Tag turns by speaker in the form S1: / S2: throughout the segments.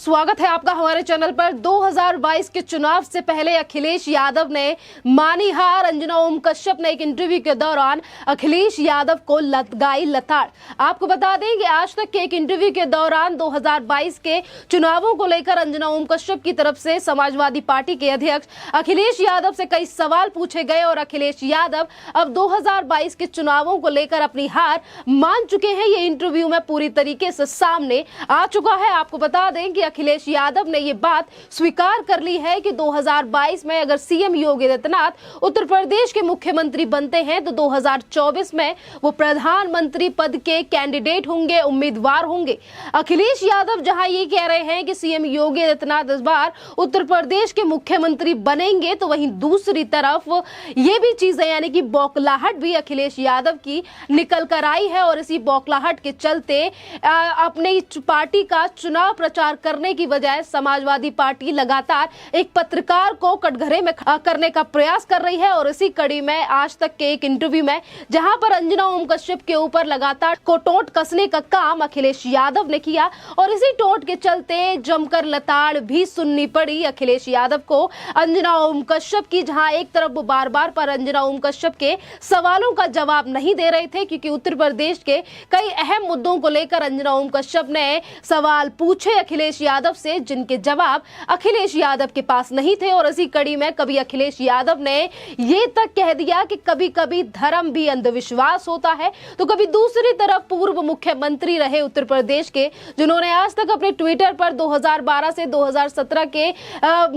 S1: स्वागत है आपका हमारे चैनल पर। 2022 के चुनाव से पहले अखिलेश यादव ने मानी हार। अंजना ओम कश्यप ने एक इंटरव्यू के दौरान अखिलेश यादव को लगाई लताड़। आपको बता दें कि आज तक के एक इंटरव्यू के दौरान 2022 के चुनावों को लेकर अंजना ओम कश्यप की तरफ से समाजवादी पार्टी के अध्यक्ष अखिलेश यादव से कई सवाल पूछे गए और अखिलेश यादव अब 2022 के चुनावों को लेकर अपनी हार मान चुके हैं। ये इंटरव्यू में पूरी तरीके से सामने आ चुका है। आपको बता दें कि अखिलेश यादव ने ये बात स्वीकार कर ली है कि 2022 में अगर सीएम योगी आदित्यनाथ उत्तर प्रदेश के मुख्यमंत्री बनते हैं तो 2024 में वो प्रधानमंत्री पद के कैंडिडेट होंगे, उम्मीदवार होंगे। अखिलेश यादव जहां ये कह रहे हैं कि सीएम योगी आदित्यनाथ इस बार उत्तर प्रदेश के मुख्यमंत्री बनेंगे, तो वहीं दूसरी तरफ ये भी चीजें यानी कि बौखलाहट भी अखिलेश यादव की निकल कर आई है और इसी बौखलाहट के चलते अपने पार्टी का चुनाव प्रचार करने की बजाय समाजवादी पार्टी लगातार एक पत्रकार को कटघरे में करने का प्रयास कर रही है। और इसी कड़ी में आज तक के एक इंटरव्यू में जहां पर अंजना ओम कश्यप के ऊपर लगातार टोंट कसने का काम अखिलेश यादव ने किया और इसी टोंट के चलते जमकर लताड़ भी सुननी पड़ी अखिलेश यादव को अंजना ओम कश्यप की। जहां एक तरफ वो बार बार पर अंजना ओम कश्यप के सवालों का जवाब नहीं दे रहे थे क्योंकि उत्तर प्रदेश के कई अहम मुद्दों को लेकर अंजना ओम कश्यप ने सवाल पूछे अखिलेश यादव से, जिनके जवाब अखिलेश यादव के पास नहीं थे। और इसी कड़ी में कभी अखिलेश यादव ने ये तक कह दिया कि कभी कभी धर्म भी अंधविश्वास होता है, तो कभी दूसरी तरफ पूर्व मुख्यमंत्री रहे उत्तर प्रदेश के, जिन्होंने आज तक अपने ट्विटर पर 2012 से 2017 के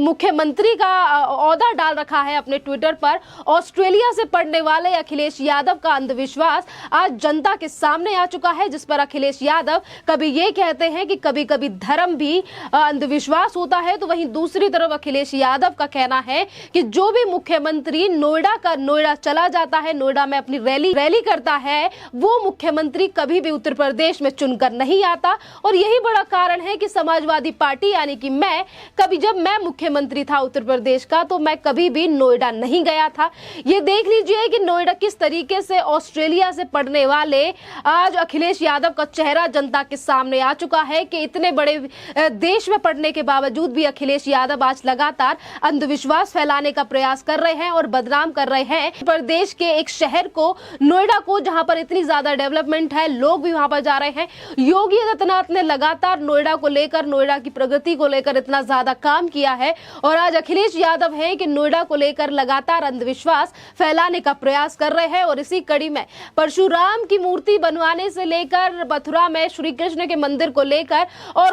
S1: मुख्यमंत्री का ओहदा डाल रखा है अपने ट्विटर पर, ऑस्ट्रेलिया से पढ़ने वाले अखिलेश यादव का अंधविश्वास आज जनता के सामने आ चुका है, जिस पर अखिलेश यादव कभी ये कहते हैं कि कभी कभी धर्म भी अंधविश्वास होता है, तो वहीं दूसरी तरफ अखिलेश यादव का कहना है कि जो भी मुख्यमंत्री नोएडा चला जाता है, नोएडा में अपनी रैली करता है, वो मुख्यमंत्री कभी भी उत्तर प्रदेश में चुनकर नहीं आता। और यही बड़ा कारण है कि समाजवादी पार्टी यानी कि जब मैं मुख्यमंत्री था उत्तर प्रदेश का, तो मैं कभी भी नोएडा नहीं गया था। ये देख लीजिए कि नोएडा किस तरीके से ऑस्ट्रेलिया से पढ़ने वाले आज अखिलेश यादव का चेहरा जनता के सामने आ चुका है कि इतने बड़े देश में पढ़ने के बावजूद भी अखिलेश यादव आज लगातार अंधविश्वास फैलाने का प्रयास कर रहे हैं और बदनाम कर रहे हैं प्रदेश के एक शहर को, नोएडा को, जहां पर इतनी ज्यादा डेवलपमेंट है, लोग भी वहां पर जा रहे हैं। योगी आदित्यनाथ ने लगातार नोएडा को लेकर, नोएडा की प्रगति को लेकर इतना ज्यादा काम किया है और आज अखिलेश यादव है कि नोएडा को लेकर लगातार अंधविश्वास फैलाने का प्रयास कर रहे हैं। और इसी कड़ी में परशुराम की मूर्ति बनवाने से लेकर मथुरा में श्री कृष्ण के मंदिर को लेकर और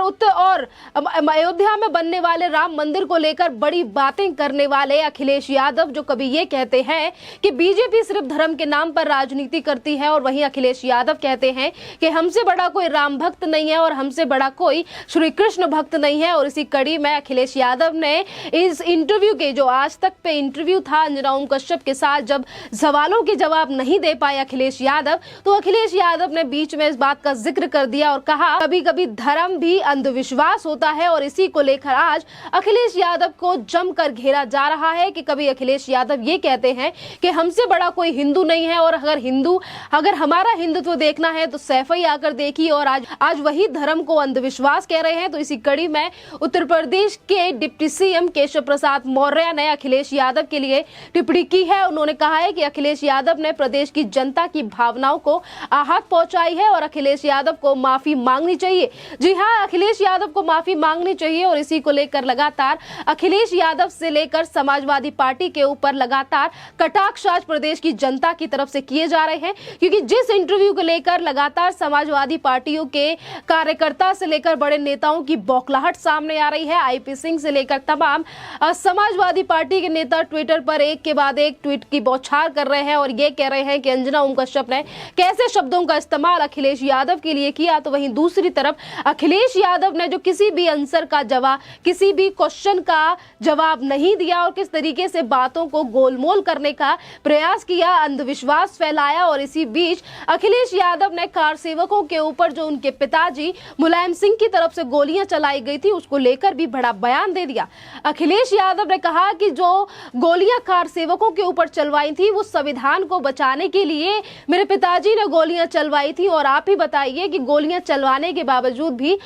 S1: अयोध्या में बनने वाले राम मंदिर को लेकर बड़ी बातें करने वाले अखिलेश यादव, जो कभी ये कहते हैं कि बीजेपी सिर्फ धर्म के नाम पर राजनीति करती है, और वहीं अखिलेश यादव कहते हैं कि हमसे बड़ा कोई राम भक्त नहीं है और हमसे बड़ा कोई श्री कृष्ण भक्त नहीं है। और इसी कड़ी में अखिलेश यादव ने इस इंटरव्यू के, जो आज तक पे इंटरव्यू था अंजना ओम कश्यप के साथ, जब सवालों के जवाब नहीं दे पाए अखिलेश यादव, तो अखिलेश यादव ने बीच में इस बात का जिक्र कर दिया और कहा कभी कभी धर्म भी अंधविश्वास होता है। और इसी को लेकर आज अखिलेश यादव को जमकर घेरा जा रहा है कि कभी अखिलेश यादव ये कहते हैं कि हमसे बड़ा कोई हिंदू नहीं है और अगर हमारा हिंदुत्व देखना है तो सैफ ही आकर देखिए, और आज वही धर्म को अंधविश्वास कह रहे हैं। तो इसी कड़ी में उत्तर प्रदेश के डिप्टी सीएम केशव प्रसाद मौर्य ने अखिलेश यादव के लिए टिप्पणी की है। उन्होंने कहा है कि अखिलेश यादव ने प्रदेश की जनता की भावनाओं को आहत पहुंचाई है और अखिलेश यादव को माफी मांगनी चाहिए। जी हाँ, अखिलेश यादव को माफी मांगनी चाहिए। और इसी को लेकर लगातार अखिलेश यादव से लेकर समाजवादी पार्टी के ऊपर लगातार कटाक्ष आज प्रदेश की जनता की तरफ से किए जा रहे हैं, क्योंकि जिस इंटरव्यू को लेकर लगातार समाजवादी पार्टियों के कार्यकर्ता से लेकर बड़े नेताओं की बौखलाहट सामने आ रही है। आईपी सिंह से लेकर तमाम समाजवादी पार्टी के नेता ट्विटर पर एक के बाद एक ट्वीट की बौछार कर रहे हैं और ये कह रहे हैं कि अंजना ओम कश्यप ने कैसे शब्दों का इस्तेमाल अखिलेश यादव के लिए किया। तो वहीं दूसरी तरफ अखिलेश यादव ने जो किसी भी आंसर का जवाब, किसी भी क्वेश्चन का जवाब नहीं दिया और किस तरीके से बातों को गोलमोल करने का प्रयास किया, अंधविश्वास फैलाया। और इसी बीच अखिलेश यादव ने कार सेवकों के ऊपर जो उनके पिताजी मुलायम सिंह की तरफ से गोलियां चलाई गई थी, उसको लेकर भी बड़ा बयान दे दिया। अखिलेश यादव ने कहा कि जो गोलियां कार सेवकों के ऊपर चलवाई थी वो संविधान को बचाने के लिए मेरे पिताजी ने गोलियां चलवाई थी, और आप ही बताइए कि गोलियां चलवाने के बावजूद भी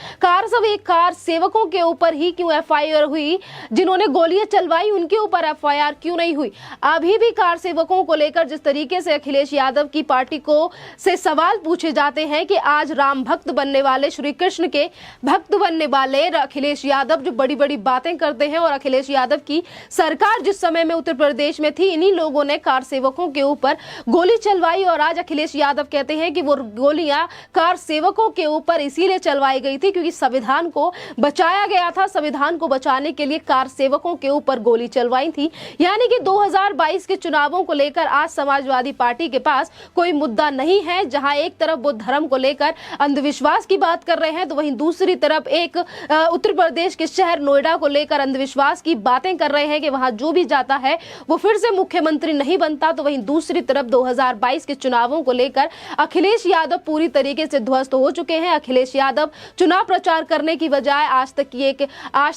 S1: कार सेवकों के ऊपर ही क्यों एफआईआर हुई, जिन्होंने गोलियां चलवाई उनके ऊपर एफआईआर क्यों नहीं हुई। अभी भी कार सेवकों को लेकर जिस तरीके से अखिलेश यादव की पार्टी को से सवाल पूछे जाते हैं कि आज राम भक्त बनने वाले, श्री कृष्ण के भक्त बनने वाले अखिलेश यादव जो बड़ी बड़ी बातें करते हैं, और अखिलेश यादव की सरकार जिस समय में उत्तर प्रदेश में थी, इन्हीं लोगों ने कार सेवकों के ऊपर गोली चलवाई। और आज अखिलेश यादव कहते हैं कि वो गोलियां कार सेवकों के ऊपर इसीलिए चलवाई गई थी क्योंकि संविधान को बचाया गया था, संविधान को बचाने के लिए कार सेवकों के ऊपर गोली चलवाई थी। यानी कि 2022 के चुनावों को लेकर आज समाजवादी पार्टी के पास कोई मुद्दा नहीं है। जहां एक तरफ वो धर्म को लेकर अंधविश्वास की बात कर रहे हैं, तो वहीं दूसरी तरफ एक उत्तर प्रदेश के शहर नोएडा को लेकर अंधविश्वास की बातें कर रहे हैं कि वहां जो भी जाता है वो फिर से मुख्यमंत्री नहीं बनता। तो वहीं दूसरी तरफ 2022 के चुनावों को लेकर अखिलेश यादव पूरी तरीके से ध्वस्त हो चुके हैं। अखिलेश यादव चुनाव प्रचार करने की बजाय आज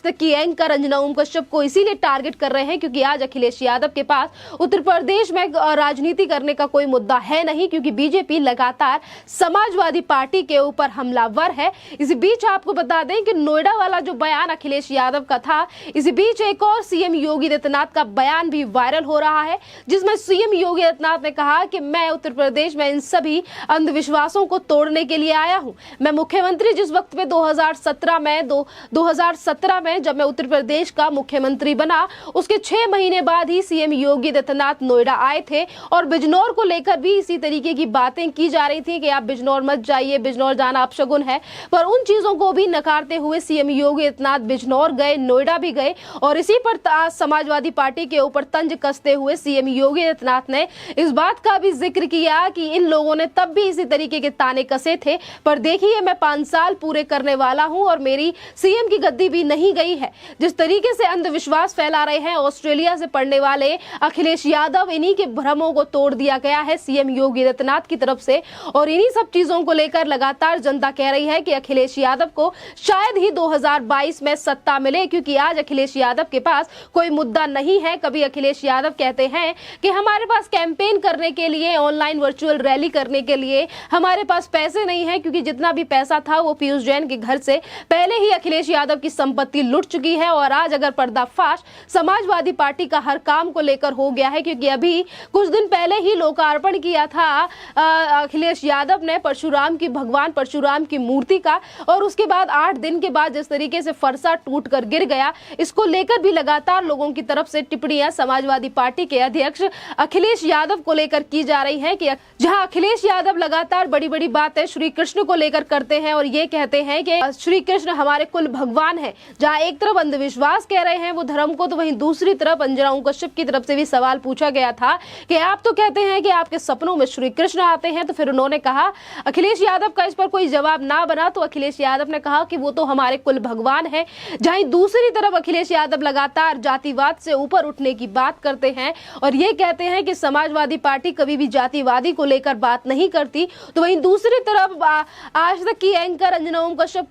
S1: तक की एंकर अंजना ओम कश्यप को इसीलिए टारगेट कर रहे हैं क्योंकि आज अखिलेश यादव के पास उत्तर प्रदेश में राजनीति करने का कोई मुद्दा है नहीं, क्योंकि बीजेपी लगातार समाजवादी पार्टी के ऊपर हमलावर है। इसी बीच आपको बता दें कि नोएडा वाला जो बयान अखिलेश यादव का था, इसी बीच एक और सीएम योगी आदित्यनाथ का बयान भी वायरल हो रहा है, जिसमें सीएम योगी आदित्यनाथ ने कहा कि मैं उत्तर प्रदेश में इन सभी अंधविश्वासों को तोड़ने के लिए आया हूं। मैं मुख्यमंत्री जिस वक्त में 2017 में जब मैं उत्तर प्रदेश का मुख्यमंत्री बना, उसके 6 महीने बाद ही सीएम योगी आदित्यनाथ नोएडा आए थे और बिजनौर को लेकर भी इसी तरीके की बातें की जा रही थी कि आप बिजनौर मत जाइए, बिजनौर जाना अपशगुन है। पर उन चीजों को भी नकारते हुए सीएम योगी आदित्यनाथ बिजनौर गए, नोएडा भी गए, और इसी पर समाजवादी पार्टी के ऊपर तंज कसते हुए सीएम योगी आदित्यनाथ ने इस बात का भी जिक्र किया कि इन लोगों ने तब भी इसी तरीके के ताने कसे थे, पर देखिए मैं 5 साल पूरे करने वाला हूं और मेरी सीएम की गद्दी भी नहीं गई है। जिस तरीके से अंधविश्वास फैला रहे हैं ऑस्ट्रेलिया से पढ़ने वाले अखिलेश यादव, इन्हीं के भ्रमों को तोड़ दिया गया है सीएम योगी आदित्यनाथ की तरफ से, और इन्हीं सब चीजों को लेकर लगातार जनता कह रही है कि अखिलेश यादव को शायद ही 2022 में सत्ता मिले, क्योंकि आज अखिलेश यादव के पास कोई मुद्दा नहीं है। कभी अखिलेश यादव कहते हैं कि हमारे पास कैंपेन करने के लिए, ऑनलाइन वर्चुअल रैली करने के लिए हमारे पास पैसे नहीं है, क्योंकि जितना भी पैसा था वो पीयूष जैन के घर से पहले ही अखिलेश यादव की संपत्ति लुट चुकी है। और आज अगर पर्दाफाश समाजवादी पार्टी का हर काम को लेकर हो गया है, क्योंकि अभी कुछ दिन पहले ही लोकार्पण किया था अखिलेश यादव ने भगवान परशुराम की मूर्ति का, और उसके बाद 8 दिन के बाद जिस तरीके से फरसा टूट कर गिर गया, इसको लेकर भी लगातार लोगों की तरफ से टिप्पणियां समाजवादी पार्टी के अध्यक्ष अखिलेश यादव को लेकर की जा रही है कि जहां अखिलेश यादव लगातार बड़ी बड़ी बातें श्री कृष्ण को लेकर करते हैं और ये कहते हैं कि श्री कृष्ण हमारे कुल भगवान है। जहां एक तरफ अंधविश्वास कह रहे हैं वो धर्म को, तो वहीं दूसरी तरफ अंजना ओम कश्यप की तरफ से भी सवाल पूछा गया था कि आप तो कहते हैं कि आपके सपनों में श्री कृष्ण आते हैं, तो फिर उन्होंने कहा, अखिलेश यादव का इस पर कोई जवाब ना बना, तो अखिलेश यादव ने कहा कि वो तो हमारे कुल भगवान है। जहां दूसरी तरफ अखिलेश यादव लगातार जातिवाद से ऊपर उठने की बात करते हैं और ये कहते हैं कि समाजवादी पार्टी कभी भी जातिवादी को लेकर बात नहीं करती, तो वहीं दूसरी तरफ आज तक की एंकर अंजना ओम कश्यप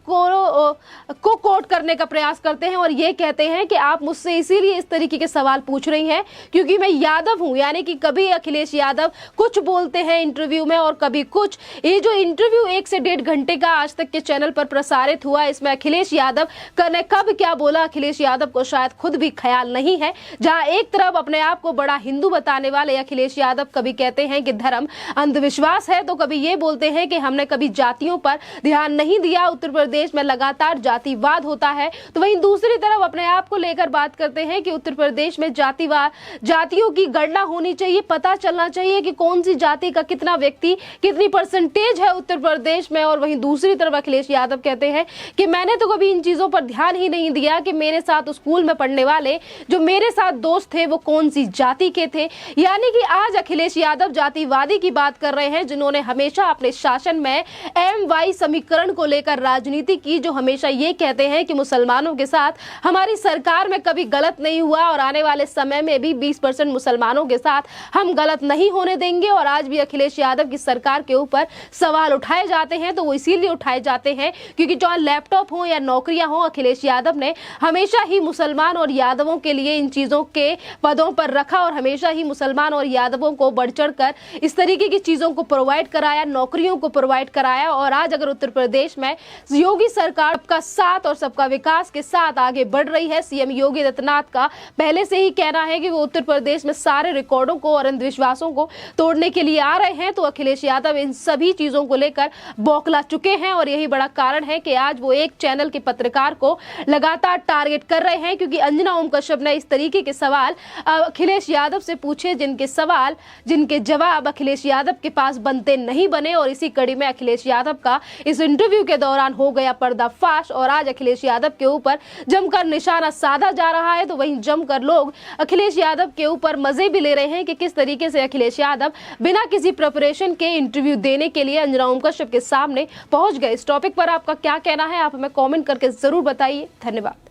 S1: को कोट करने का प्रयास करते हैं और ये कहते हैं कि आप मुझसे इसीलिए इस तरीके के सवाल पूछ रही हैं क्योंकि मैं यादव हूं। यानी कि कभी अखिलेश यादव कुछ बोलते हैं इंटरव्यू में और कभी कुछ। ये जो इंटरव्यू 1 से 1.5 घंटे का आज तक के चैनल पर प्रसारित हुआ, इसमें अखिलेश यादव ने कब क्या बोला, अखिलेश यादव को शायद खुद भी ख्याल नहीं है। जहां एक तरफ अपने आप को बड़ा हिंदू बताने वाले अखिलेश यादव कभी कहते हैं कि धर्म अंधविश्वास है, तो कभी ये बोलते हैं कि हमने कभी जातियों पर ध्यान नहीं दिया, उत्तर प्रदेश में लगातार जातिवाद होता है। तो वहीं दूसरी तरफ अपने आप को लेकर बात करते हैं कि उत्तर प्रदेश में जातियों की गणना होनी चाहिए, पता चलना चाहिए कि कौन सी जाति का कितना व्यक्ति, कितनी परसेंटेज है उत्तर प्रदेश में। और वहीं दूसरी तरफ अखिलेश यादव कहते हैं कि मैंने तो कभी इन चीजों पर ध्यान ही नहीं दिया कि मेरे साथ स्कूल में पढ़ने वाले जो मेरे साथ दोस्त थे वो कौन सी जाति के थे। यानी कि आज अखिलेश यादव जातिवादी की बात कर रहे हैं, जिन्होंने हमेशा अपने शासन में MY समीकरण को लेकर राजनीति की, जो हमेशा ये कहते हैं कि मुसलमानों के साथ हमारी सरकार में कभी गलत नहीं हुआ और आने वाले समय में भी 20% मुसलमानों के साथ हम गलत नहीं होने देंगे। और आज भी अखिलेश यादव की सरकार के ऊपर सवाल उठाए जाते हैं, तो वो इसीलिए उठाए जाते हैं क्योंकि चाहे लैपटॉप हो या नौकरियां हो, अखिलेश यादव ने हमेशा ही मुसलमान और यादवों के लिए इन चीजों के पदों पर रखा और हमेशा ही मुसलमान और यादवों को बढ़ चढ़ कर इस तरीके की चीजों को प्रोवाइड कराया, नौकरियों को प्रोवाइड कराया। और आज अगर उत्तर प्रदेश में योगी सरकार सबका साथ और सबका विकास के साथ आगे बढ़ रही है। सीएम योगी आदित्यनाथ का पहले से ही कहना है कि वो उत्तर प्रदेश में सारे रिकॉर्डों को और अंधविश्वासों को तोड़ने के लिए आ रहे हैं। तो अखिलेश यादव इन सभी चीजों को लेकर बौखला चुके हैं और यही बड़ा कारण है कि आज वो एक चैनल के पत्रकार को लगातार टारगेट कर रहे हैं, क्योंकि अंजना ओम कश्यप ने इस तरीके के सवाल अखिलेश यादव से पूछे जिनके जवाब अखिलेश यादव के पास बनते नहीं बने। और इसी कड़ी में अखिलेश यादव का इस इंटरव्यू के दौरान हो गया पर्दाफाश और आज अखिलेश यादव के ऊपर जमकर निशाना साधा जा रहा है। तो वहीं जमकर लोग अखिलेश यादव के ऊपर मजे भी ले रहे हैं कि किस तरीके से अखिलेश यादव बिना किसी प्रिपरेशन के इंटरव्यू देने के लिए अंजना ओम कश्यप के सामने पहुंच गए। इस टॉपिक पर आपका क्या कहना है, आप हमें कमेंट करके जरूर बताइए। धन्यवाद।